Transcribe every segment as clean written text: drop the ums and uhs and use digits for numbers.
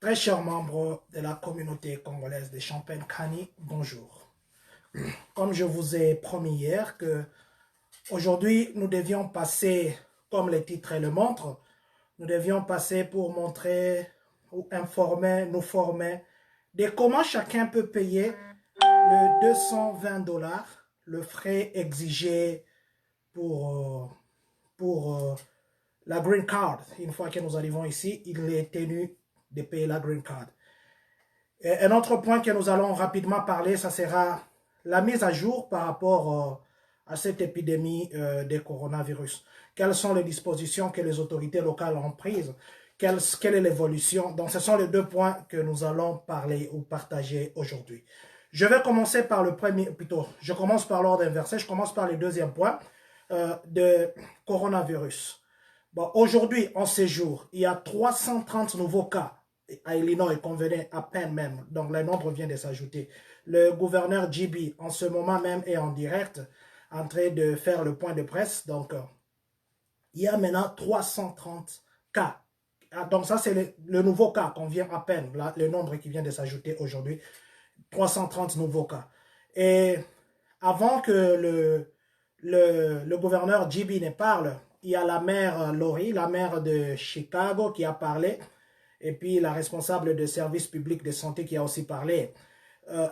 Très chers membres de la communauté congolaise de Champagne-Kani, bonjour. Comme je vous ai promis hier que aujourd'hui nous devions passer, comme le titre le montre, nous devions passer pour montrer ou informer, nous former de comment chacun peut payer le 220 $, le frais exigé pour la green card. Une fois que nous arrivons ici, il est tenu de payer la green card. Et un autre point que nous allons rapidement parler, ça sera la mise à jour par rapport à cette épidémie de coronavirus. Quelles sont les dispositions que les autorités locales ont prises? Quelle est l'évolution? Donc, ce sont les deux points que nous allons parler ou partager aujourd'hui. Je vais commencer par le premier, plutôt, je commence par l'ordre inversé, je commence par le deuxième point de coronavirus. Bon, aujourd'hui, en ces jours, il y a 330 nouveaux cas à Illinois, qu'on venait à peine même, donc le nombre vient de s'ajouter. Le gouverneur JB, en ce moment même, est en direct, en train de faire le point de presse, donc il y a maintenant 330 cas. Donc ça, c'est le nouveau cas qu'on vient à peine, là, le nombre qui vient de s'ajouter aujourd'hui, 330 nouveaux cas. Et avant que le gouverneur JB ne parle, il y a la maire Lori, la maire de Chicago, qui a parlé, et puis la responsable de services publics de santé qui a aussi parlé.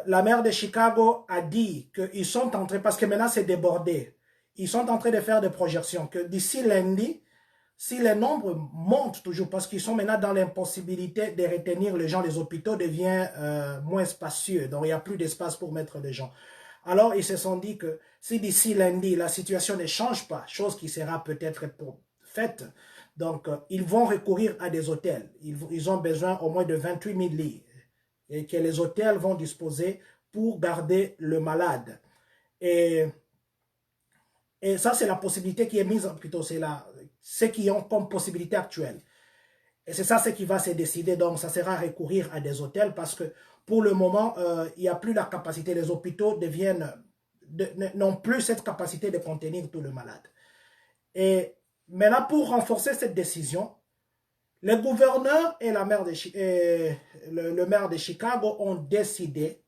La maire de Chicago a dit qu'ils sont en train, parce que maintenant c'est débordé, ils sont en train de faire des projections, que d'ici lundi, si les nombres montent toujours, parce qu'ils sont maintenant dans l'impossibilité de retenir les gens, les hôpitaux deviennent moins spacieux, donc il n'y a plus d'espace pour mettre les gens. Alors, ils se sont dit que si d'ici lundi, la situation ne change pas, chose qui sera peut-être faite, donc ils vont recourir à des hôtels. Ils ont besoin au moins de 28 000 lits et que les hôtels vont disposer pour garder le malade. Et ça, c'est la possibilité qui est mise, plutôt, c'est ce qu'ils ont comme possibilité actuelle. Et c'est ça ce qui va se décider, donc ça sera recourir à des hôtels parce que pour le moment, il n'y a plus la capacité, les hôpitaux n'ont plus cette capacité de contenir tout le malade. Et maintenant, pour renforcer cette décision, le gouverneur et le maire de Chicago ont décidé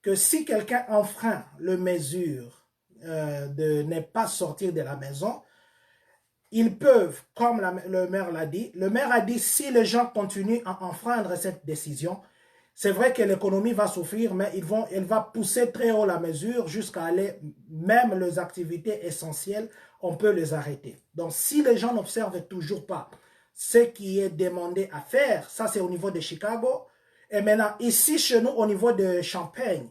que si quelqu'un enfreint les mesures de ne pas sortir de la maison, ils peuvent, comme le maire l'a dit, le maire a dit si les gens continuent à enfreindre cette décision, c'est vrai que l'économie va souffrir, mais elle va pousser très haut la mesure jusqu'à aller, même les activités essentielles, on peut les arrêter. Donc, si les gens n'observent toujours pas ce qui est demandé à faire, ça c'est au niveau de Chicago. Et maintenant, ici chez nous, au niveau de Champagne,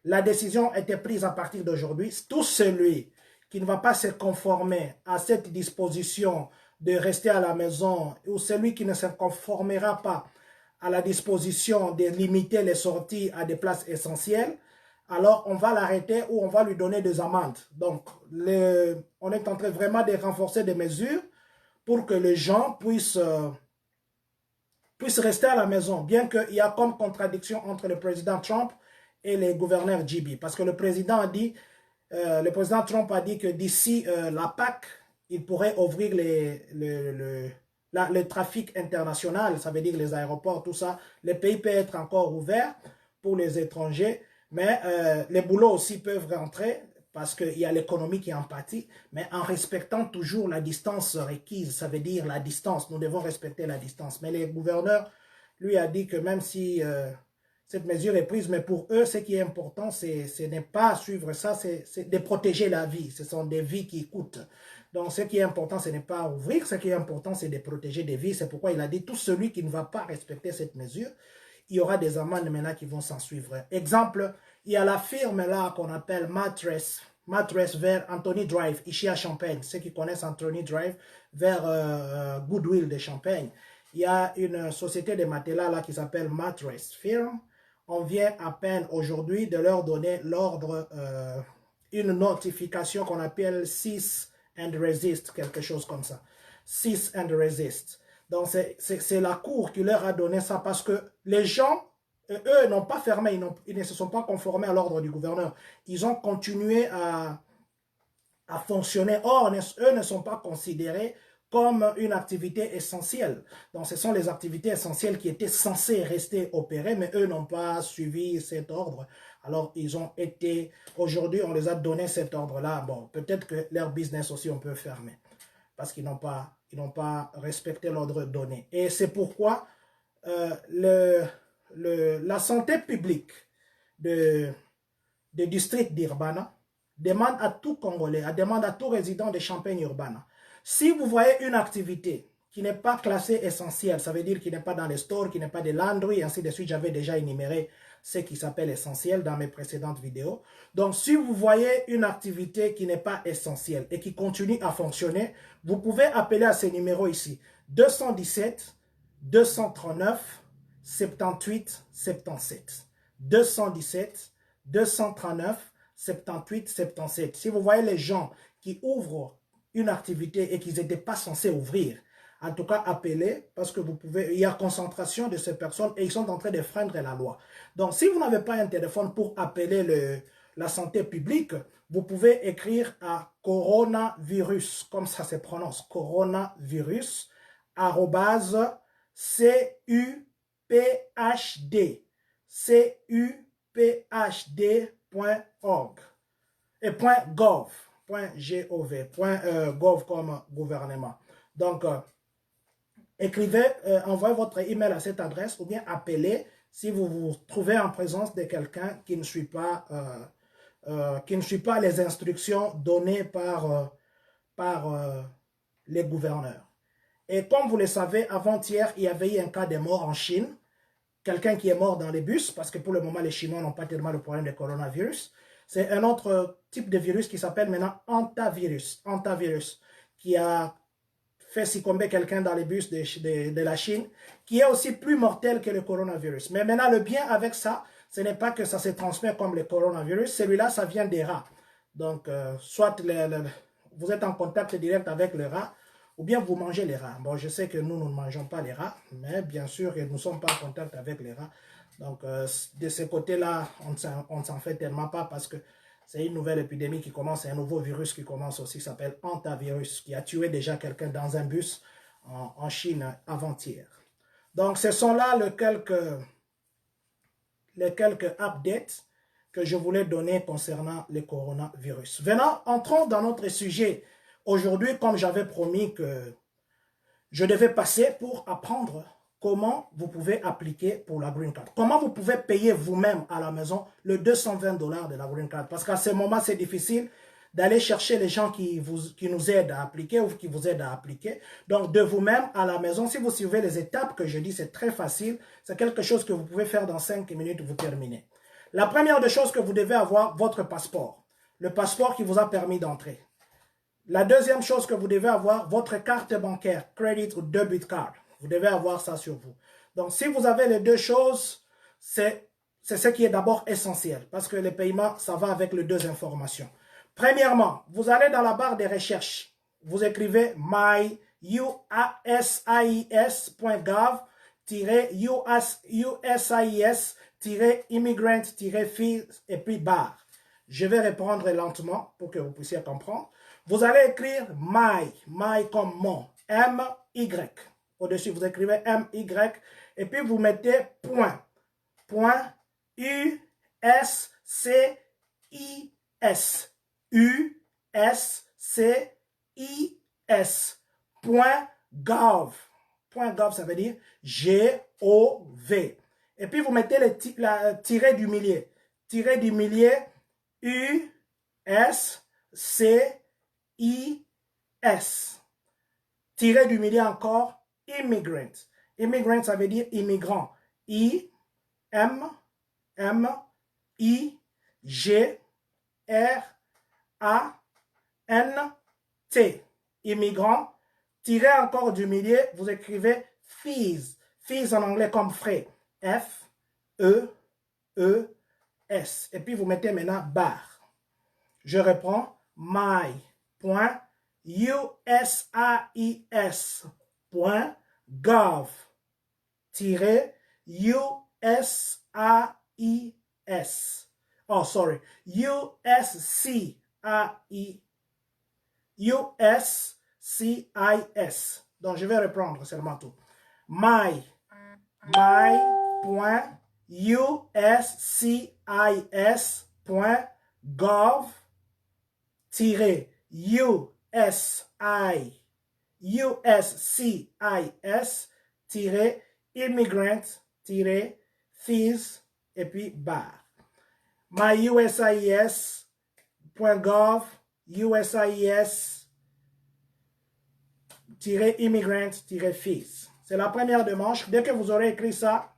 la décision a été prise à partir d'aujourd'hui. Tout celui qui ne va pas se conformer à cette disposition de rester à la maison, ou celui qui ne se conformera pas à la disposition de limiter les sorties à des places essentielles, alors on va l'arrêter ou on va lui donner des amendes. Donc, on est en train vraiment de renforcer des mesures pour que les gens puissent rester à la maison, bien qu'il y a comme contradiction entre le président Trump et le gouverneur JB. Parce que le président Trump a dit que d'ici la Pâques, il pourrait ouvrir le trafic international, ça veut dire les aéroports, tout ça. Les pays peuvent être encore ouverts pour les étrangers, mais les boulots aussi peuvent rentrer parce qu'il y a l'économie qui en pâtit, mais en respectant toujours la distance requise, ça veut dire la distance, nous devons respecter la distance. Mais le gouverneur, lui, a dit que même si cette mesure est prise, mais pour eux, ce qui est important, ce n'est pas suivre ça, c'est de protéger la vie, ce sont des vies qui coûtent. Donc, ce qui est important, ce n'est pas ouvrir, ce qui est important, c'est de protéger des vies. C'est pourquoi il a dit, tout celui qui ne va pas respecter cette mesure, il y aura des amendes maintenant qui vont s'en suivre. Exemple, il y a la firme là qu'on appelle Mattress vers Anthony Drive, ici à Champagne. Ceux qui connaissent Anthony Drive, vers Goodwill de Champagne. Il y a une société de matelas là qui s'appelle Mattress Firm. On vient à peine aujourd'hui de leur donner l'ordre, une notification qu'on appelle Cease and Resist, quelque chose comme ça. Cease and Resist. Donc, c'est la cour qui leur a donné ça parce que les gens, eux, n'ont pas fermé, ils ne se sont pas conformés à l'ordre du gouverneur. Ils ont continué à fonctionner. Or, eux ne sont pas considérés comme une activité essentielle. Donc, ce sont les activités essentielles qui étaient censées rester opérées, mais eux n'ont pas suivi cet ordre. Alors, ils ont été, aujourd'hui, on les a donné cet ordre-là. Bon, peut-être que leur business aussi, on peut fermer parce qu'ils n'ont pas respecté l'ordre donné. Et c'est pourquoi la santé publique du district d'Urbana demande à tout Congolais, demande à tout résident de Champagne-Urbana, si vous voyez une activité qui n'est pas classée essentielle, ça veut dire qui n'est pas dans les stores, qui n'est pas des laundries, ainsi de suite, j'avais déjà énuméré ce qui s'appelle essentiel dans mes précédentes vidéos. Donc, si vous voyez une activité qui n'est pas essentielle et qui continue à fonctionner, vous pouvez appeler à ces numéros ici, 217 239 78 77. 217 239 78 77. Si vous voyez les gens qui ouvrent une activité et qu'ils n'étaient pas censés ouvrir, en tout cas, appelez parce que vous pouvez, il y a concentration de ces personnes et ils sont en train de freiner la loi. Donc, si vous n'avez pas un téléphone pour appeler la santé publique, vous pouvez écrire à coronavirus, comme ça se prononce, coronavirus, arrobase cuphd.org et .gov, .gov comme gouvernement. Donc, écrivez, envoyez votre email à cette adresse ou bien appelez si vous vous trouvez en présence de quelqu'un qui ne suit pas les instructions données par les gouverneurs. Et comme vous le savez, avant-hier, il y avait eu un cas de mort en Chine. Quelqu'un qui est mort dans les bus, parce que pour le moment, les Chinois n'ont pas tellement le problème de coronavirus. C'est un autre type de virus qui s'appelle maintenant hantavirus, qui a fait succomber quelqu'un dans les bus de la Chine, qui est aussi plus mortel que le coronavirus. Mais maintenant, le bien avec ça, ce n'est pas que ça se transmet comme le coronavirus. Celui-là, ça vient des rats. Donc, soit vous êtes en contact direct avec le rat, ou bien vous mangez les rats. Bon, je sais que nous ne mangeons pas les rats, mais bien sûr, nous ne sommes pas en contact avec les rats. Donc, de ce côté-là, on ne s'en fait tellement pas parce que c'est une nouvelle épidémie qui commence, un nouveau virus qui commence aussi, qui s'appelle hantavirus, qui a tué déjà quelqu'un dans un bus en Chine avant-hier. Donc, ce sont là les quelques updates que je voulais donner concernant le coronavirus. Entrons dans notre sujet. Aujourd'hui, comme j'avais promis que je devais passer pour apprendre comment vous pouvez appliquer pour la Green Card. Comment vous pouvez payer vous-même à la maison le 220 $ de la Green Card. Parce qu'à ce moment, c'est difficile d'aller chercher les gens qui nous aident à appliquer ou qui vous aident à appliquer. Donc, de vous-même à la maison, si vous suivez les étapes que je dis, c'est très facile. C'est quelque chose que vous pouvez faire dans 5 minutes, vous terminez. La première des choses que vous devez avoir, votre passeport. Le passeport qui vous a permis d'entrer. La deuxième chose que vous devez avoir, votre carte bancaire, credit ou debit card. Vous devez avoir ça sur vous. Donc, si vous avez les deux choses, c'est ce qui est d'abord essentiel parce que le paiement, ça va avec les deux informations. Premièrement, vous allez dans la barre de recherche. Vous écrivez myusis.gov-usis-immigrant-fees et puis barre. Je vais répondre lentement pour que vous puissiez comprendre. Vous allez écrire my comme mon, M-Y. Au-dessus, vous écrivez M-Y et puis vous mettez point U-S-C-I-S. U-S-C-I-S. .gov. .gov, ça veut dire G-O-V. Et puis vous mettez la tirée du milieu. Tirée du milieu U-S-C-I-S. Tiré du milieu encore, immigrant. Immigrant, ça veut dire immigrant. I-M-M-I-G-R-A-N-T. Immigrant. Tiré encore du milieu, vous écrivez fees. Fees en anglais comme frais. F-E-E-S. Et puis vous mettez maintenant barre. Je reprends my.usis.gov-usis. Oh, sorry. USCI. USCI. USCIS. Donc, je vais reprendre seulement tout. my.uscis.gov-immigrant-fees et puis bar. myusis.gov USIS-immigrant-fees. C'est la première démarche. Dès que vous aurez écrit ça,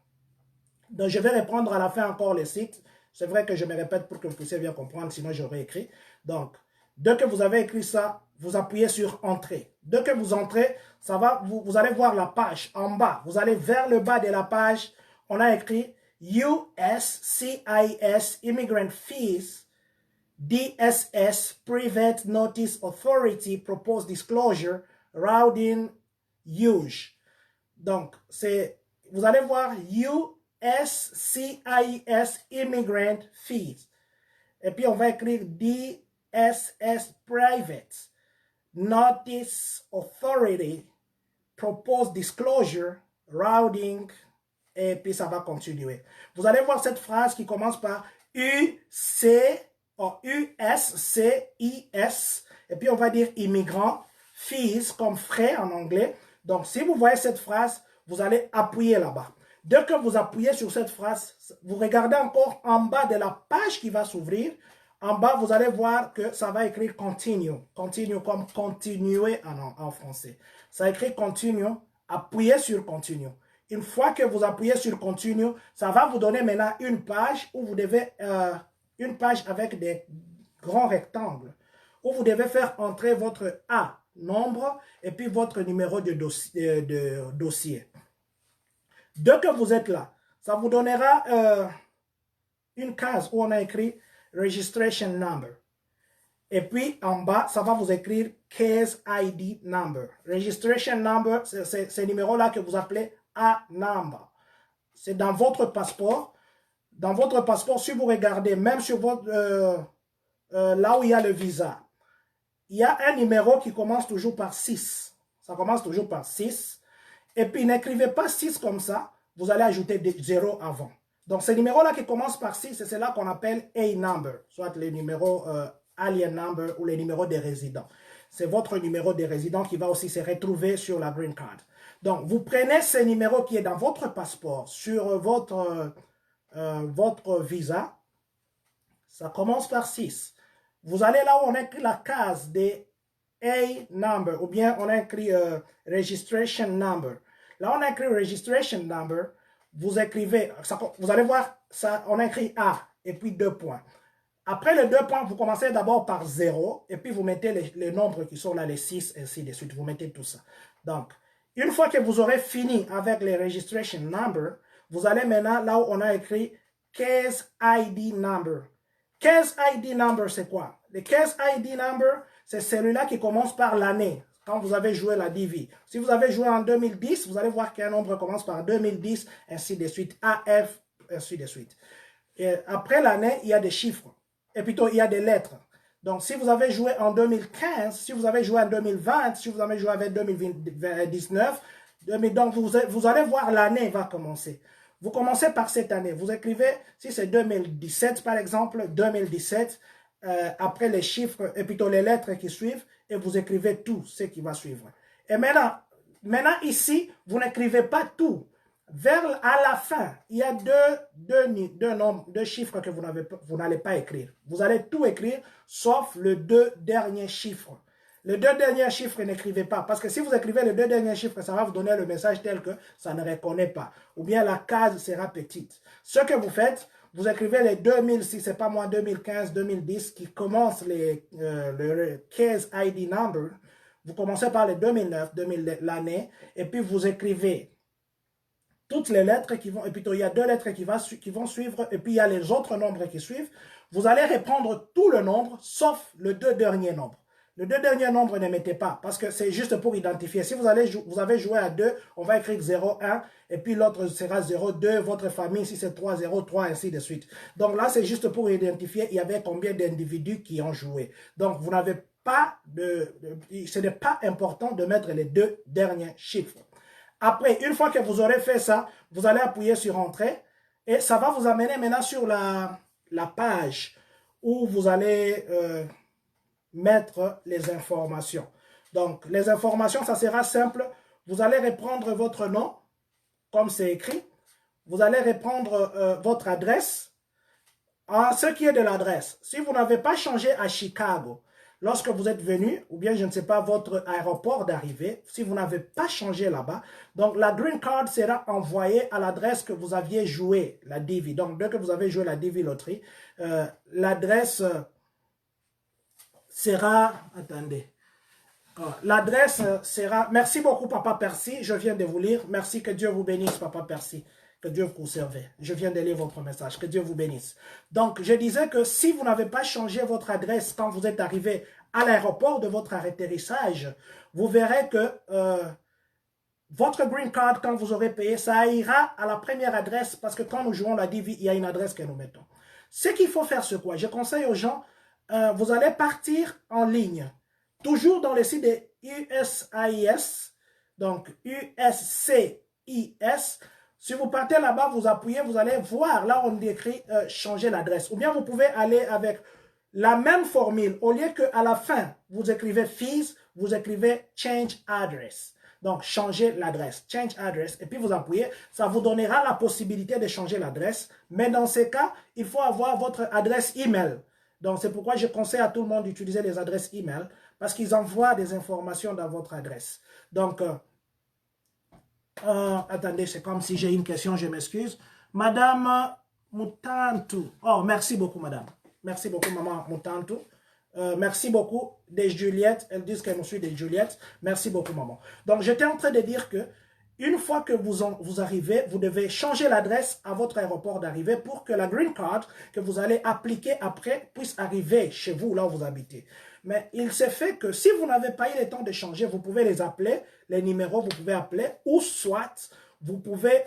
donc je vais reprendre à la fin encore le site. C'est vrai que je me répète pour que vous puissiez bien comprendre, sinon j'aurais écrit. Donc, dès que vous avez écrit ça, vous appuyez sur Entrée. Dès que vous entrez, ça va, vous allez voir la page en bas. Vous allez vers le bas de la page. On a écrit USCIS Immigrant Fees DSS Private Notice Authority Proposed Disclosure Routing Huge. Donc, vous allez voir USCIS Immigrant Fees. Et puis, on va écrire DSS Private Notice Authority Proposed Disclosure Routing. Et puis, ça va continuer. Vous allez voir cette phrase qui commence par USCIS. Et puis, on va dire immigrant. Fees comme frais en anglais. Donc, si vous voyez cette phrase, vous allez appuyer là-bas. Dès que vous appuyez sur cette phrase, vous regardez encore en bas de la page qui va s'ouvrir. En bas, vous allez voir que ça va écrire continue. Continue comme continuer en français. Ça écrit continue. Appuyez sur continue. Une fois que vous appuyez sur continue, ça va vous donner maintenant une page où vous devez, une page avec des grands rectangles, où vous devez faire entrer votre A, nombre, et puis votre numéro de dossier. Dès que vous êtes là, ça vous donnera une case où on a écrit Registration Number. Et puis en bas, ça va vous écrire Case ID Number. Registration Number, c'est ce numéro-là que vous appelez A-Number. C'est dans votre passeport. Dans votre passeport, si vous regardez, même sur votre, là où il y a le visa, il y a un numéro qui commence toujours par 6. Ça commence toujours par 6. Et puis, n'écrivez pas 6 comme ça. Vous allez ajouter des 0 avant. Donc, ce numéro-là qui commence par 6, c'est cela qu'on appelle A-Number. Soit les numéros Alien Number ou les numéros des résidents. C'est votre numéro des résidents qui va aussi se retrouver sur la Green Card. Donc, vous prenez ce numéro qui est dans votre passeport sur votre visa. Ça commence par 6. Vous allez là où on a écrit la case des A-Number ou bien on a écrit Registration Number. Là, on a écrit Registration Number. Vous écrivez, vous allez voir, ça, on a écrit A et puis 2 points. Après les 2 points, vous commencez d'abord par 0 et puis vous mettez les nombres qui sont là, les 6, ainsi de suite. Vous mettez tout ça. Donc, une fois que vous aurez fini avec les Registration Number, vous allez maintenant là où on a écrit Case ID Number. Case ID Number, c'est quoi? Le Case ID Number, c'est celui-là qui commence par l'année, quand vous avez joué la DV. Si vous avez joué en 2010, vous allez voir qu'un nombre commence par 2010, ainsi de suite, AF, ainsi de suite. Et après l'année, il y a des chiffres, et plutôt il y a des lettres. Donc, si vous avez joué en 2015, si vous avez joué en 2020, si vous avez joué avec 2019, donc vous allez voir l'année va commencer. Vous commencez par cette année. Vous écrivez, si c'est 2017 par exemple, 2017, après les chiffres et plutôt les lettres qui suivent, et vous écrivez tout ce qui va suivre. Et maintenant ici, vous n'écrivez pas tout. À la fin, il y a deux chiffres que vous n'allez pas écrire. Vous allez tout écrire, sauf les 2 derniers chiffres. Les 2 derniers chiffres, n'écrivez pas. Parce que si vous écrivez les 2 derniers chiffres, ça va vous donner le message tel que ça ne reconnaît pas. Ou bien la case sera petite. Ce que vous faites, vous écrivez les 2000, si ce n'est pas moi, 2015, 2010, qui commencent le Case ID Number. Vous commencez par les 2009, l'année, et puis vous écrivez toutes les lettres qui vont, et plutôt il y a 2 lettres qui vont suivre, et puis il y a les autres nombres qui suivent. Vous allez répondre tout le nombre, sauf le 2 derniers nombres. Les 2 derniers nombres, ne mettez pas, parce que c'est juste pour identifier. Si vous avez joué à 2, on va écrire 0, 1, et puis l'autre sera 0, 2, votre famille, si c'est 3, 0, 3, ainsi de suite. Donc là, c'est juste pour identifier, il y avait combien d'individus qui ont joué. Donc, vous n'avez ce n'est pas important de mettre les 2 derniers chiffres. Après, une fois que vous aurez fait ça, vous allez appuyer sur Entrée et ça va vous amener maintenant sur la page où vous allez mettre les informations. Donc, les informations, ça sera simple. Vous allez reprendre votre nom, comme c'est écrit. Vous allez reprendre votre adresse. Ce qui est de l'adresse, si vous n'avez pas changé à Chicago, lorsque vous êtes venu, ou bien je ne sais pas, votre aéroport d'arrivée, si vous n'avez pas changé là-bas, donc la Green Card sera envoyée à l'adresse que vous aviez joué, la DV. Donc, dès que vous avez joué la DV Loterie, l'adresse sera... Attendez. L'adresse sera... Merci beaucoup, Papa Percy. Je viens de vous lire. Merci, que Dieu vous bénisse, Papa Percy. Que Dieu vous conserve. Je viens de lire votre message. Que Dieu vous bénisse. Donc, je disais que si vous n'avez pas changé votre adresse quand vous êtes arrivé à l'aéroport de votre atterrissage, vous verrez que votre Green Card, quand vous aurez payé, ça ira à la première adresse parce que quand nous jouons la DV, il y a une adresse que nous mettons. Ce qu'il faut faire, c'est quoi? Je conseille aux gens, vous allez partir en ligne. Toujours dans le site de USCIS, donc USCIS. Si vous partez là-bas, vous appuyez, vous allez voir, là on écrit changer l'adresse. Ou bien vous pouvez aller avec la même formule. Au lieu qu'à la fin, vous écrivez fees, vous écrivez change address. Donc, changer l'adresse, change address, et puis vous appuyez, ça vous donnera la possibilité de changer l'adresse. Mais dans ces cas, il faut avoir votre adresse email. Donc, c'est pourquoi je conseille à tout le monde d'utiliser les adresses email, parce qu'ils envoient des informations dans votre adresse. Donc, attendez, c'est comme si j'ai une question, je m'excuse. Madame Mutantu. Oh, merci beaucoup, madame. Merci beaucoup, maman Mutantu. Merci beaucoup des Juliette. Elles disent qu'elles nous suivent des Juliette. Merci beaucoup, maman. Donc, j'étais en train de dire que une fois que vous arrivez, vous devez changer l'adresse à votre aéroport d'arrivée pour que la Green Card que vous allez appliquer après puisse arriver chez vous, là où vous habitez. Mais il se fait que si vous n'avez pas eu le temps de changer, vous pouvez les appeler, les numéros, vous pouvez appeler, ou soit vous pouvez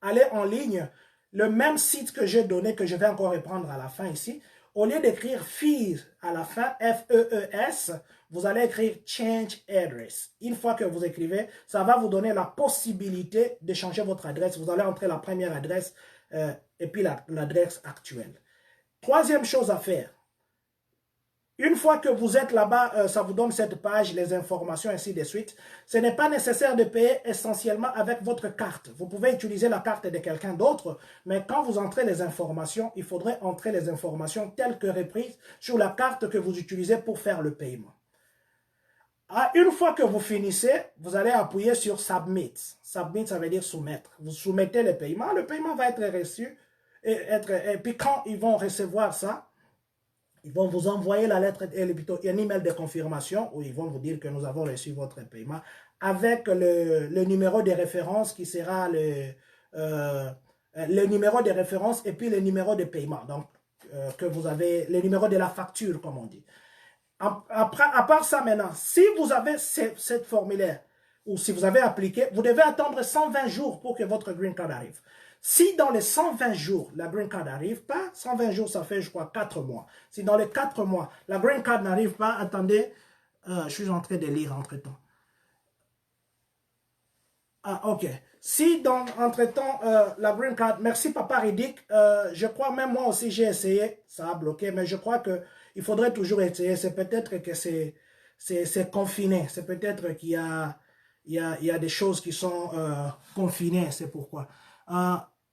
aller en ligne, le même site que j'ai donné, que je vais encore reprendre à la fin ici. Au lieu d'écrire fees à la fin, F-E-E-S, vous allez écrire change address. Une fois que vous écrivez, ça va vous donner la possibilité de changer votre adresse. Vous allez entrer la première adresse et puis l'adresse actuelle. Troisième chose à faire. Une fois que vous êtes là-bas, ça vous donne cette page, les informations, ainsi de suite. Ce n'est pas nécessaire de payer essentiellement avec votre carte. Vous pouvez utiliser la carte de quelqu'un d'autre, mais quand vous entrez les informations, il faudrait entrer les informations telles que reprises sur la carte que vous utilisez pour faire le paiement. Une fois que vous finissez, vous allez appuyer sur Submit. Submit, ça veut dire soumettre. Vous soumettez le paiement va être reçu. Et puis quand ils vont recevoir ça, ils vont vous envoyer la lettre, plutôt un email de confirmation où ils vont vous dire que nous avons reçu votre paiement avec le numéro de référence qui sera le numéro de référence et puis le numéro de paiement. Donc, que vous avez, le numéro de la facture, comme on dit. À part ça maintenant, si vous avez cette formulaire ou si vous avez appliqué, vous devez attendre 120 jours pour que votre Green Card arrive. Si dans les 120 jours, la Green Card n'arrive pas, 120 jours, ça fait, je crois, 4 mois. Si dans les 4 mois, la Green Card n'arrive pas, attendez, je suis en train de lire entre-temps. Ok. Si entre-temps, la Green Card, merci Papa Riddick, je crois même moi aussi j'ai essayé, ça a bloqué, mais je crois qu'il faudrait toujours essayer. C'est peut-être que c'est confiné, c'est peut-être qu'il y a des choses qui sont confinées, c'est pourquoi.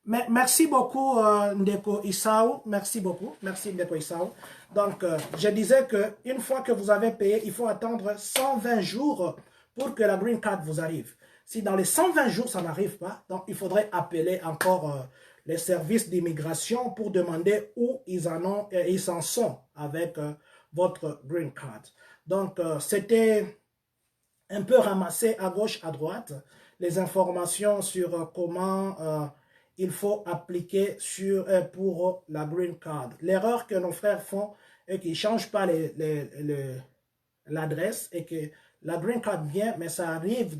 Mais merci beaucoup Ndeko Isao, merci beaucoup, merci Ndeko Isao. Donc je disais que une fois que vous avez payé, il faut attendre 120 jours pour que la Green Card vous arrive. Si dans les 120 jours ça n'arrive pas, donc il faudrait appeler encore les services d'immigration pour demander où ils en sont avec votre Green Card. Donc c'était un peu ramassé à gauche, à droite, les informations sur comment il faut appliquer pour la Green Card. L'erreur que nos frères font est qu'ils ne changent pas l'adresse et que la Green Card vient, mais ça arrive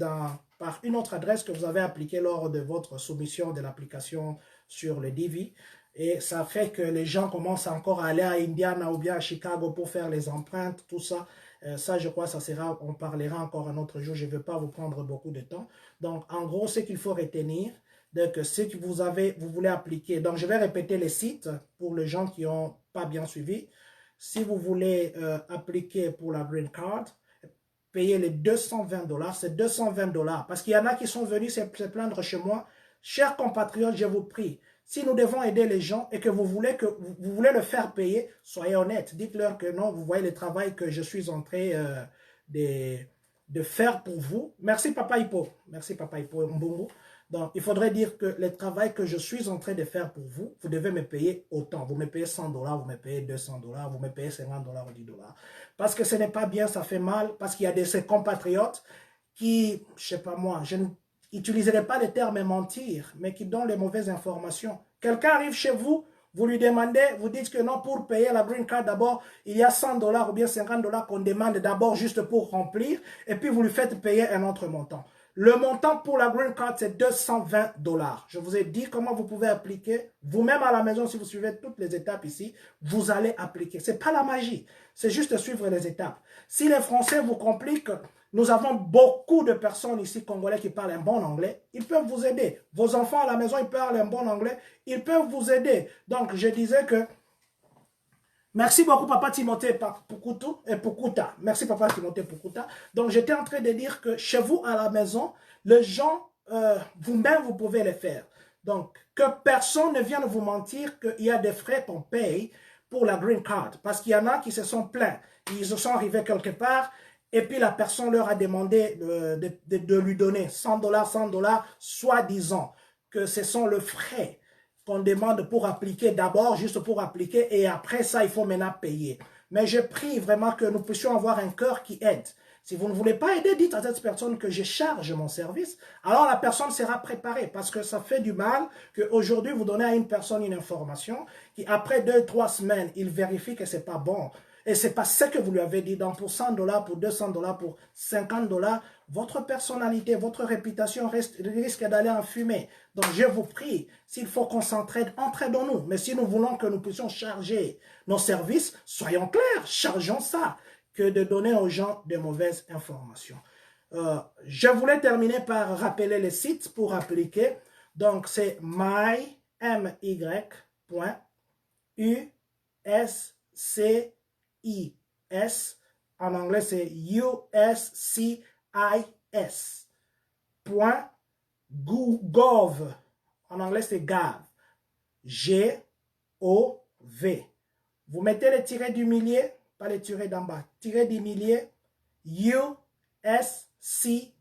par une autre adresse que vous avez appliquée lors de votre soumission de l'application sur le DV. Et ça fait que les gens commencent encore à aller à Indiana ou bien à Chicago pour faire les empreintes, tout ça. Ça, je crois, ça sera, on parlera encore un autre jour. Je ne veux pas vous prendre beaucoup de temps. Donc, en gros, ce qu'il faut retenir, donc, ce que vous voulez appliquer. Donc, je vais répéter les sites pour les gens qui n'ont pas bien suivi. Si vous voulez appliquer pour la Green Card, payer les 220 $, c'est 220 $. Parce qu'il y en a qui sont venus se plaindre chez moi. Chers compatriotes, je vous prie, si nous devons aider les gens et que vous voulez le faire payer, soyez honnête. Dites-leur que non, vous voyez le travail que je suis en train de faire pour vous. Merci Papa Hippo. Merci Papa Hippo Mbungu. Donc, il faudrait dire que le travail que je suis en train de faire pour vous, vous devez me payer autant. Vous me payez 100 $, vous me payez 200 $, vous me payez 50 $ ou 10 $. Parce que ce n'est pas bien, ça fait mal, parce qu'il y a de ces compatriotes qui, je ne sais pas moi, je n'utiliserai pas le terme mentir, mais qui donnent les mauvaises informations. Quelqu'un arrive chez vous, vous lui demandez, vous dites que non, pour payer la Green Card d'abord, il y a 100 $ ou bien 50 $ qu'on demande d'abord juste pour remplir, et puis vous lui faites payer un autre montant. Le montant pour la Green Card, c'est 220 $. Je vous ai dit comment vous pouvez appliquer. Vous-même à la maison, si vous suivez toutes les étapes ici, vous allez appliquer. Ce n'est pas la magie, c'est juste suivre les étapes. Si les Français vous compliquent, nous avons beaucoup de personnes ici, Congolais, qui parlent un bon anglais. Ils peuvent vous aider. Vos enfants à la maison, ils parlent un bon anglais. Ils peuvent vous aider. Donc, je disais que merci beaucoup, Papa Timothée Pukuta. Merci, Papa Timothée Pukuta. Donc, j'étais en train de dire que chez vous, à la maison, les gens, vous-même, vous pouvez les faire. Donc, que personne ne vienne vous mentir qu'il y a des frais qu'on paye pour la Green Card. Parce qu'il y en a qui se sont plaints. Ils se sont arrivés quelque part et puis la personne leur a demandé de lui donner 100 $, 100 $, soi-disant que ce sont les frais qu'on demande pour appliquer d'abord, juste pour appliquer, et après ça, il faut maintenant payer. Mais je prie vraiment que nous puissions avoir un cœur qui aide. Si vous ne voulez pas aider, dites à cette personne que je charge mon service, alors la personne sera préparée, parce que ça fait du mal qu'aujourd'hui, vous donnez à une personne une information, qui après 2-3 semaines, il vérifie que ce n'est pas bon. Et ce n'est pas ce que vous lui avez dit. Donc pour 100 $, pour 200 $, pour 50 $, votre personnalité, votre réputation risque d'aller en fumée. Donc je vous prie, s'il faut qu'on s'entraide, entraidons-nous. Mais si nous voulons que nous puissions charger nos services, soyons clairs, chargeons ça, que de donner aux gens de mauvaises informations. Je voulais terminer par rappeler les sites pour appliquer. Donc c'est my.uscis. En anglais, c'est USCIS.gov. En anglais, c'est GAV. G-O-V. Vous mettez le tiret du milieu, pas le tiret d'en bas. Tiret du milieu, USCIS.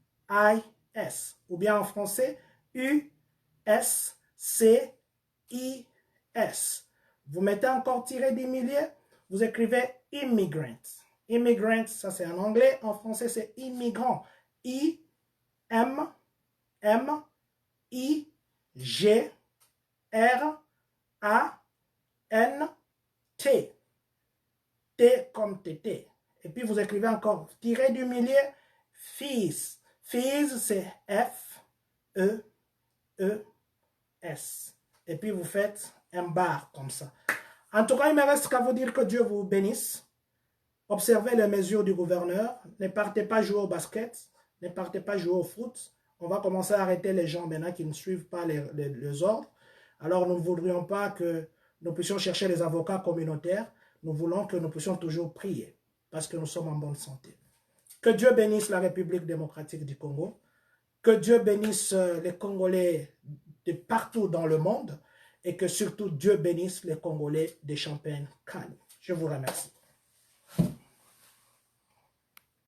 Ou bien en français, USCIS. Vous mettez encore tiret du milieu, vous écrivez immigrant. Immigrant, ça c'est en anglais. En français, c'est immigrant. I-M-M-I-G-R-A-N-T. T comme tété. Et puis vous écrivez encore, tiré du milieu, FIS. FIS, c'est F-E-E-S. Et puis vous faites un bar comme ça. En tout cas, il me reste qu'à vous dire que Dieu vous bénisse. Observez les mesures du gouverneur. Ne partez pas jouer au basket. Ne partez pas jouer au foot. On va commencer à arrêter les gens maintenant qui ne suivent pas les ordres. Alors, nous ne voudrions pas que nous puissions chercher les avocats communautaires. Nous voulons que nous puissions toujours prier parce que nous sommes en bonne santé. Que Dieu bénisse la République démocratique du Congo. Que Dieu bénisse les Congolais de partout dans le monde. Et que surtout Dieu bénisse les Congolais des Champagne-Kani. Je vous remercie.